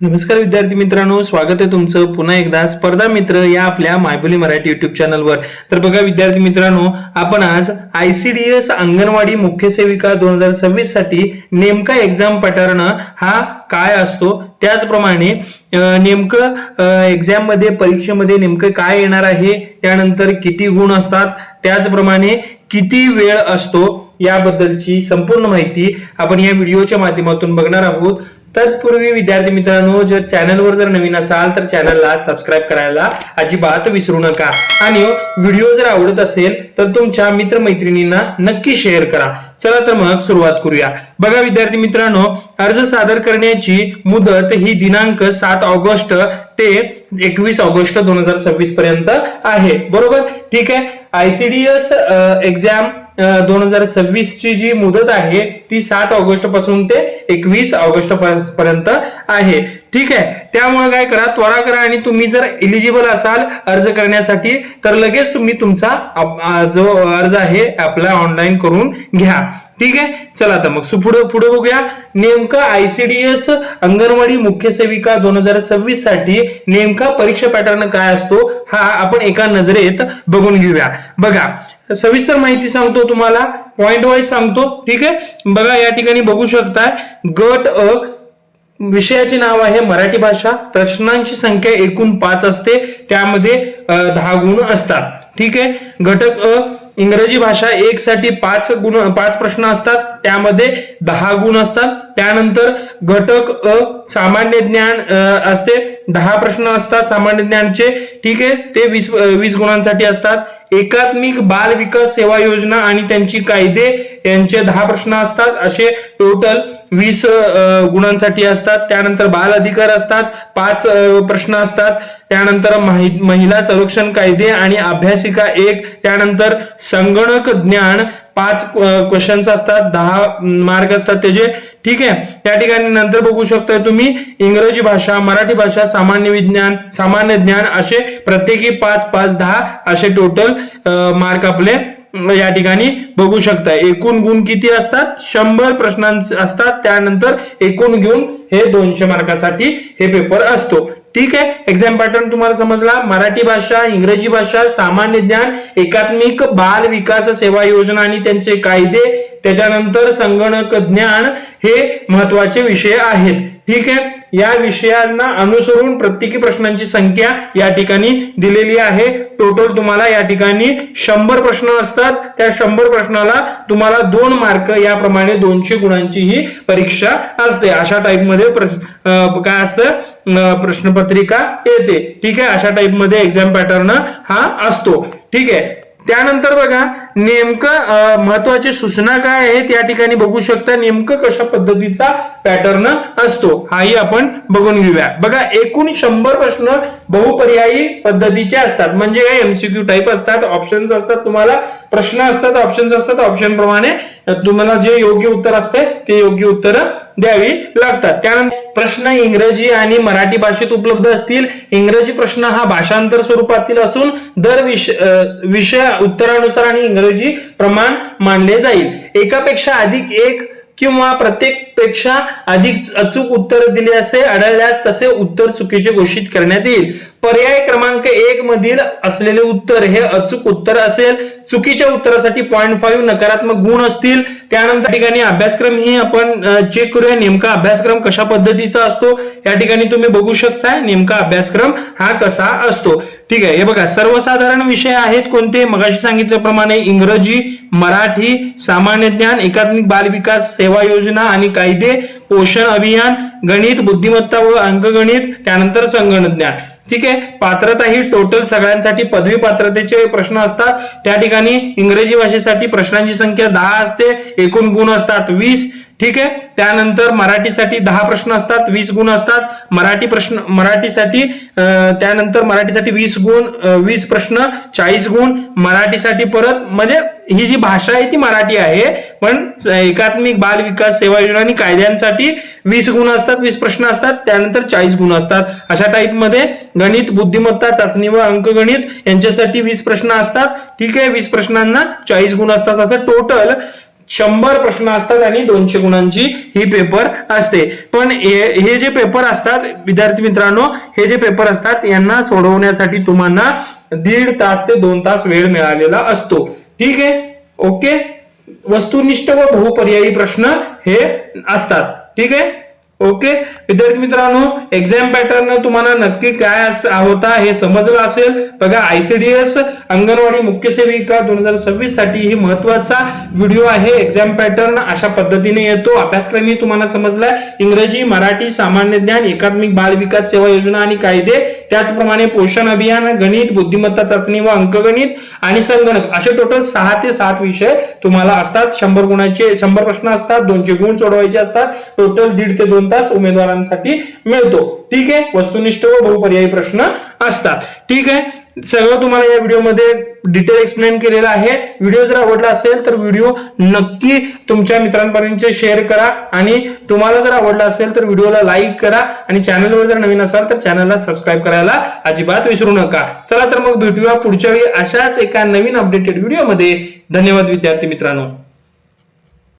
नमस्कार विद्यार्थी मित्रांनो, स्वागत आहे तुमचं पुन्हा एकदा स्पर्धा मित्र या आपल्या मायबोली मराठी युट्यूब चॅनलवर। तर बघा विद्यार्थी मित्रांनो, आपण आज ICDS अंगणवाडी मुख्य सेविका 2026 साठी नेमका एक्झाम पॅटर्न हा काय असतो, त्याचप्रमाणे नेमकं एक्झाम मध्ये परीक्षेमध्ये नेमकं काय येणार आहे, त्यानंतर किती गुण असतात, त्याचप्रमाणे किती वेळ असतो याबद्दलची संपूर्ण माहिती आपण या व्हिडिओच्या माध्यमातून बघणार आहोत। तत्पूर्वी विद्यार्थी मित्रांनो, जर चॅनलवर जर नवीन असाल तर चॅनलला सबस्क्राईब करायला अजिबात विसरू नका आणि व्हिडिओ जर आवडत असेल तर तुमच्या मित्रमैत्रिणींना नक्की शेअर करा। चला तर मग सुरुवात करूया। बघा विद्यार्थी मित्रांनो, अर्ज सादर करण्याची मुदत ही दिनांक 7 ऑगस्ट ते 21 ऑगस्ट 2026 पर्यंत आहे, बरोबर? ठीक आहे। ICDS एक्झाम 2026 ची जी मुदत आहे ती 7 ऑगस्ट पासून ते 21 ऑगस्ट पर्यंत आहे, ठीक आहे। त्यामुळे काय करा, त्वरा करा आणि तुम्ही जर एलिजिबल असाल अर्ज करण्यासाठी तर लगेच तुम्ही तुमचा जो अर्ज आहे आपला ऑनलाईन करून घ्या, ठीक आहे। चला तर मग पुढे बघूया। नेमका ICDS अंगणवाडी मुख्य सेविका 2026 साठी नेमका परीक्षा पॅटर्न काय असतो हा आपण एका नजरेत बघून घेऊया। बघा, सविस्तर माहिती सांगतो तुम्हाला, पॉइंट वाईज सांगतो, ठीक आहे। बघा या ठिकाणी बघू शकताय, गट अ विषयाचे नाव आहे मराठी भाषा, प्रश्नांची संख्या एकूण 5 असते, त्यामध्ये 10 गुण असतात, ठीक आहे। घटक अ इंग्रजी भाषा 1 साठी 5 प्रश्न असतात, त्यामध्ये 10 गुण असतात। त्यानंतर घटक अ सामान्य ज्ञान असते, 10 प्रश्न असतात सामान्य ज्ञानचे, ठीक आहे, ते 20 गुणांसाठी असतात। एकात्मिक बाल विकास सेवा योजना आणि त्यांची कायदे यांचे 10 प्रश्न असतात, असे टोटल 20 गुणांसाठी असतात। त्यानंतर बाल अधिकार असतात, 5 प्रश्न असतात। त्यानंतर महिला संरक्षण कायदे आणि अभ्यासिका 1, त्यानंतर संगणक ज्ञान 5 क्वेश्चन्स असतात, 10 मार्क असतात त्याचे, ठीक आहे। त्या ठिकाणी नंतर बघू शकता तुम्ही इंग्रजी भाषा, मराठी भाषा, सामान्य विज्ञान, सामान्य ज्ञान असे प्रत्येकी 5-5, 10 असे टोटल मार्क आपले या ठिकाणी बघू शकता। एकूण गुण किती असतात? 100 प्रश्नांचे असतात। त्यानंतर एकूण गुण हे 200 मार्कासाठी हे पेपर असतो, ठीक आहे। एक्झाम पॅटर्न तुम्हाला समजला। मराठी भाषा, इंग्रजी भाषा, सामान्य ज्ञान, एकात्मिक बाल विकास सेवा योजना आणि त्यांचे कायदे, त्याच्यानंतर संगणक ज्ञान हे महत्वाचे विषय आहेत, ठीक आहे। या विषयांना अनुसरून प्रत्येकी प्रश्नांची संख्या या ठिकाणी दिलेली आहे। टोटल तुम्हाला या ठिकाणी 100 प्रश्न असतात, त्या 100 प्रश्नाला तुम्हाला 2 मार्क याप्रमाणे 200 गुणांची ही परीक्षा असते। अशा टाइप मध्ये काय असतं, प्रश्नपत्रिका येते, ठीक आहे। अशा टाइप मध्ये एक्झाम पॅटर्न हा असतो, ठीक आहे। त्यानंतर बघा, नेमकं महत्वाची सूचना काय आहेत या ठिकाणी बघू शकता। नेमकं कशा पद्धतीचा पॅटर्न असतो हाही आपण बघून घेऊया। बघा, एकूण 100 प्रश्न बहुपर्यायी पद्धतीचे असतात, म्हणजे काय MCQ टाइप असतात, ऑप्शन्स असतात, तुम्हाला प्रश्न असतात, ऑप्शन्स असतात, ऑप्शन प्रमाणे तुम्हाला जे योग्य उत्तर असते ते योग्य उत्तर द्यावी लागतात। त्यानंतर प्रश्न इंग्रजी आणि मराठी भाषेत उपलब्ध असतील। इंग्रजी प्रश्न हा भाषांतर स्वरूपातील असून दर विषय उत्तरानुसार आणि इंग्रजी प्रमाण मानले जाईल। एकापेक्षा अधिक एक किंवा प्रत्येकपेक्षा अधिक अचूक उत्तर दिले असे आढळल्यास तसे उत्तर चुकीचे घोषित करण्यात येईल। पर्याय क्रमांक 1 मधील असलेले उत्तर हे अचूक उत्तर असेल। चुकीच्या उत्तरासाठी 0.5 नकारात्मक गुण असतील। त्यानंतर ठिकाणी अभ्यासक्रम ही आपण चेक करूया, नेमका अभ्यासक्रम कशा पद्धतीचा असतो या ठिकाणी तुम्ही बघू शकता। नेमका अभ्यासक्रम हा कसा असतो, ठीक आहे। हे बघा, सर्वसाधारण विषय आहेत कोणते, मगाशी सांगितल्याप्रमाणे इंग्रजी, मराठी, सामान्य ज्ञान, एकात्मिक बाल विकास सेवा योजना आणि कायदे, पोषण अभियान, गणित, बुद्धिमत्ता व अंकगणित, त्यानंतर संगणक ज्ञान, ठीक आहे। पात्रता ही टोटल सगळ्यांसाठी पदवी पात्रतेचे प्रश्न असतात। त्या ठिकाणी इंग्रजी भाषेसाठी प्रश्नांची संख्या 10 असते, एकूण गुण असतात 20, ठीक आहे। त्यानंतर मराठीसाठी 10 प्रश्न असतात, 20 गुण असतात। मराठीसाठी त्यानंतर मराठीसाठी 20 गुण, 20 प्रश्न 40 गुण। मराठीसाठी परत म्हणजे ही जी भाषा आहे ती मराठी आहे, पण एकात्मिक बाल विकास सेवा योजना आणि कायद्यांसाठी 20 गुण असतात, 20 प्रश्न असतात, त्यानंतर 40 गुण असतात। अशा टाइप मध्ये गणित, बुद्धिमत्ता चाचणी व अंकगणित यांच्यासाठी 20 प्रश्न असतात, ठीक आहे। 20 प्रश्नांना 40 गुण असतात, असं टोटल 100 प्रश्न असतात आणि 200 गुणांची ही पेपर असते. पण हे जे पेपर असतात विद्यार्थी मित्रांनो, हे जे पेपर असतात यांना सोडवण्यासाठी तुम्हाला 1.5 तास ते 2 तास वेळ मिळालेला असतो. ठीक आहे, ओके. वस्तुनिष्ठ व बहुपर्यायी प्रश्न हे असतात. ठीक आहे, ओके. विद्यार्थी मित्रांनो, एक्झाम पॅटर्न तुम्हाला नक्की काय होता हे समजलं असेल. बघा, आयसीडीएस अंगणवाडी मुख्य सेविका 2026 साठी ही महत्वाचा व्हिडिओ आहे. एक्झाम पॅटर्न अशा पद्धतीने येतो. अभ्यासक्रमही तुम्हाला समजलाय. इंग्रजी, मराठी, सामान्य ज्ञान, एकात्मिक बाल विकास सेवा योजना आणि कायदे, त्याचप्रमाणे पोषण अभियान, गणित, बुद्धिमत्ता चाचणी व अंकगणित आणि संगणक असे टोटल 6 ते 7 विषय तुम्हाला असतात. 100 गुणाचे 100 प्रश्न असतात. 200 गुण सोडवायचे असतात. टोटल 1.5 ते 2 तास उमेदवारांसाठी मिळतो. ठीक आहे, वस्तुनिष्ठ व बहुपर्यायी प्रश्न असतात. ठीक आहे, सगळं तुम्हाला या व्हिडिओमध्ये डिटेल एक्सप्लेन केलेलं आहे. व्हिडिओ जर आवडला असेल तर व्हिडिओ नक्की तुमच्या मित्रांपर्यंत शेअर करा आणि तुम्हाला जर आवडला असेल तर व्हिडिओला लाईक करा आणि चॅनलवर जर नवीन असाल तर चॅनलला सबस्क्राईब करायला अजिबात विसरू नका. चला तर मग भेटूया पुढच्या वेळी अशाच एका नवीन अपडेटेड व्हिडिओमध्ये. धन्यवाद विद्यार्थी मित्रांनो.